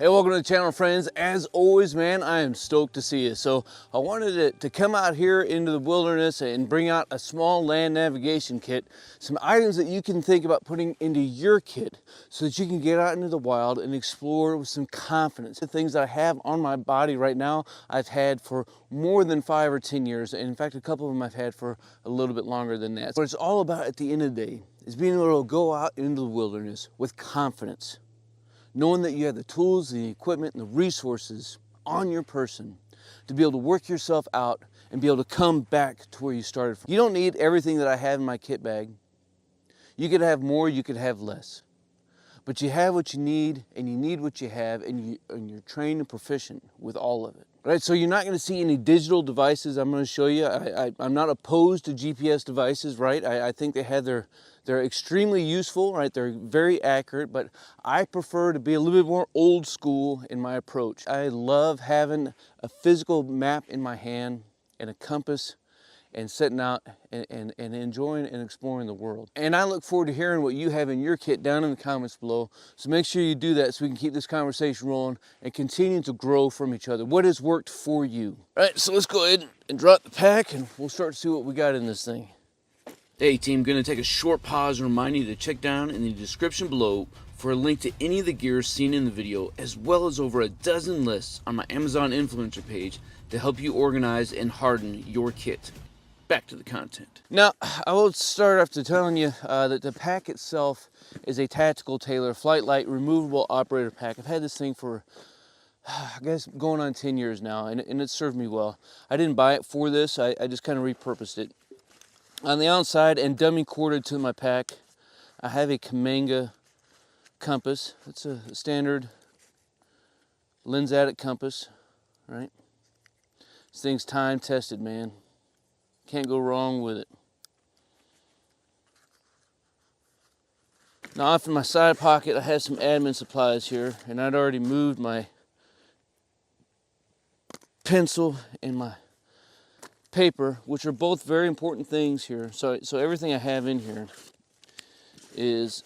Hey, welcome to the channel, friends. As always, man, I am stoked to see you. So I wanted to come out here into the wilderness and bring out a small land navigation kit, some items that you can think about putting into your kit so that you can get out into the wild and explore with some confidence. The things that I have on my body right now, I've had for more than 5 or 10 years. And in fact, a couple of them I've had for a little bit longer than that. What it's all about at the end of the day is being able to go out into the wilderness with confidence, knowing that you have the tools, the equipment, and the resources on your person to be able to work yourself out and be able to come back to where you started from. You don't need everything that I have in my kit bag. You could have more, you could have less. But you have what you need, and you need what you have, and you're trained and proficient with all of it. Right, so you're not going to see any digital devices I'm going to show you. I'm not opposed to GPS devices, right? I think they're extremely useful, right? They're very accurate, but I prefer to be a little bit more old school in my approach. I love having a physical map in my hand and a compass and setting out and enjoying and exploring the world. And I look forward to hearing what you have in your kit down in the comments below. So make sure you do that so we can keep this conversation rolling and continue to grow from each other. What has worked for you? All right, so let's go ahead and drop the pack and we'll start to see what we got in this thing. Hey team, gonna take a short pause and remind you to check down in the description below for a link to any of the gear seen in the video, as well as over a dozen lists on my Amazon influencer page to help you organize and harden your kit. Back to the content. Now, I will start after telling you that the pack itself is a Tactical Tailor Flight Light Removable Operator Pack. I've had this thing for, I guess, going on 10 years now, and it served me well. I didn't buy it for this, I just kind of repurposed it. On the outside and dummy corded to my pack, I have a Kamanga compass. It's a standard lens-added compass, right? This thing's time tested, man. Can't go wrong with it. Now off in my side pocket, I have some admin supplies here, and I'd already moved my pencil and my paper, which are both very important things here. So everything I have in here is,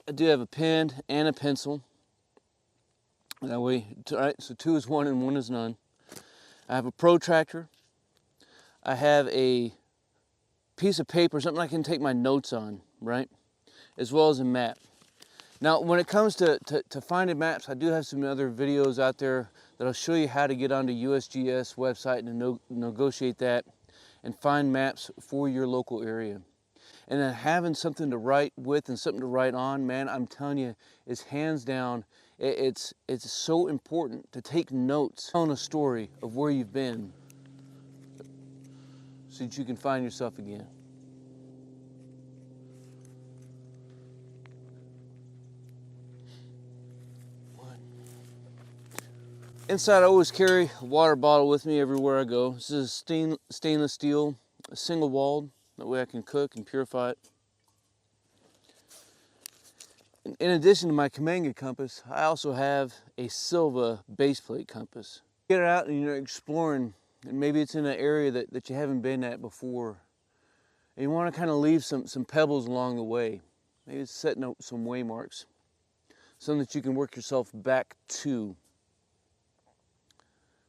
I do have a pen and a pencil. That way, right, so 2 is 1 and 1 is none. I have a protractor. I have a piece of paper, something I can take my notes on, right? As well as a map. Now, when it comes to finding maps, I do have some other videos out there that'll show you how to get onto USGS website and negotiate that and find maps for your local area. And then having something to write with and something to write on, man, I'm telling you, is hands down, it's so important to take notes on a story of where you've been, so that you can find yourself again. Inside, I always carry a water bottle with me everywhere I go. This is stainless steel, single walled. That way I can cook and purify it. In addition to my Kamanga compass, I also have a Silva base plate compass. Get out and you're exploring, and maybe it's in an area that you haven't been at before, and you want to kind of leave some pebbles along the way. Maybe it's setting up some waymarks, something that you can work yourself back to.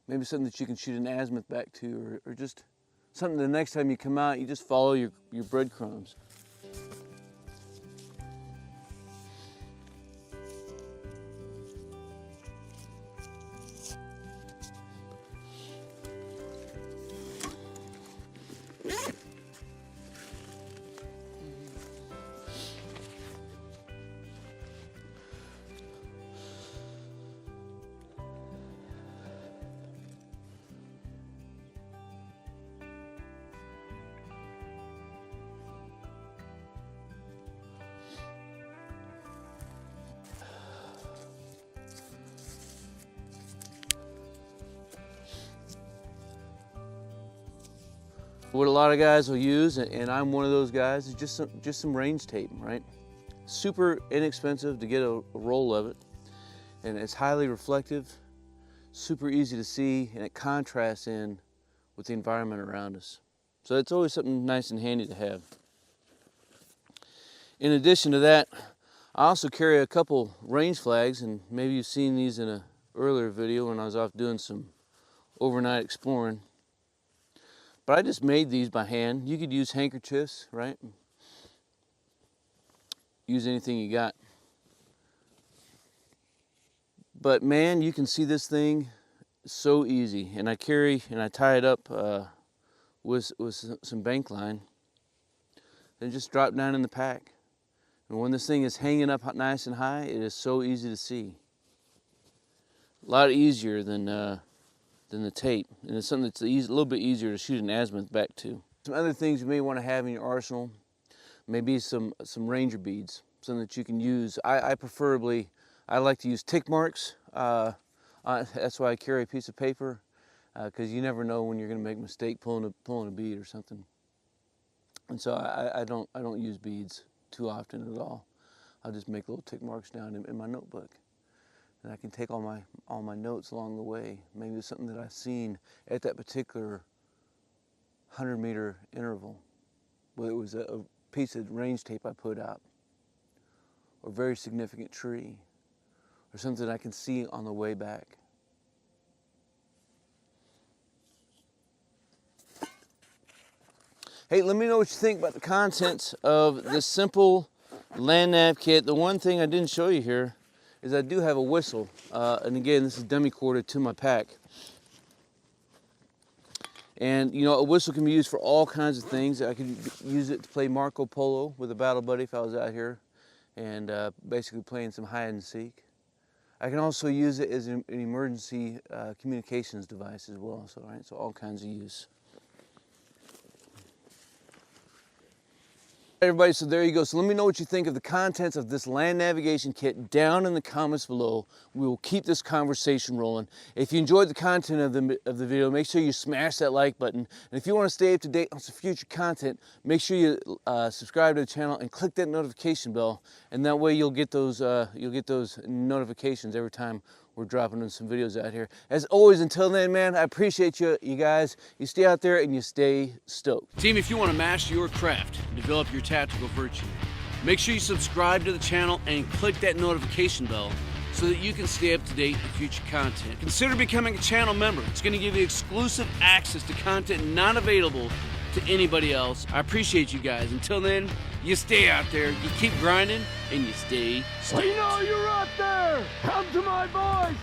Maybe something that you can shoot an azimuth back to, or just something the next time you come out, you just follow your breadcrumbs. What a lot of guys will use, and I'm one of those guys, is just some range tape, right? Super inexpensive to get a roll of it, and it's highly reflective, super easy to see, and it contrasts in with the environment around us. So it's always something nice and handy to have. In addition to that, I also carry a couple range flags, and maybe you've seen these in an earlier video when I was off doing some overnight exploring. But I just made these by hand. You could use handkerchiefs, right? Use anything you got. But man, you can see this thing so easy. And I carry and I tie it up with some bank line. Then just drop down in the pack. And when this thing is hanging up nice and high, it is so easy to see. A lot easier than the tape. And it's something that's a little bit easier to shoot an azimuth back to. Some other things you may want to have in your arsenal, maybe some ranger beads, something that you can use. I like to use tick marks. That's why I carry a piece of paper, because you never know when you're going to make a mistake pulling a bead or something. And so I don't use beads too often at all. I'll just make little tick marks down in my notebook, and I can take all my notes along the way. Maybe it's something that I've seen at that particular 100-meter interval, whether it was a piece of range tape I put out, or a very significant tree, or something I can see on the way back. Hey, let me know what you think about the contents of this simple land nav kit. The one thing I didn't show you here is I do have a whistle. And again, this is dummy corded to my pack. And you know, a whistle can be used for all kinds of things. I could use it to play Marco Polo with a battle buddy if I was out here and basically playing some hide and seek. I can also use it as an emergency communications device as well. So, right, so all kinds of use. Everybody, so there you go. So let me know what you think of the contents of this land navigation kit down in the comments below. We will keep this conversation rolling. If you enjoyed the content of the video, make sure you smash that like button. And if you want to stay up to date on some future content, make sure you subscribe to the channel and click that notification bell. And that way you'll get those notifications every time we're dropping in some videos out here. As always, until then, man, I appreciate you guys. You stay out there and you stay stoked. Team, if you want to master your craft and develop your tactical virtue, make sure you subscribe to the channel and click that notification bell so that you can stay up to date with future content. Consider becoming a channel member. It's going to give you exclusive access to content not available to anybody else. I appreciate you guys. Until then, you stay out there, you keep grinding, and you stay stoked. We know you're out there! Come to my voice!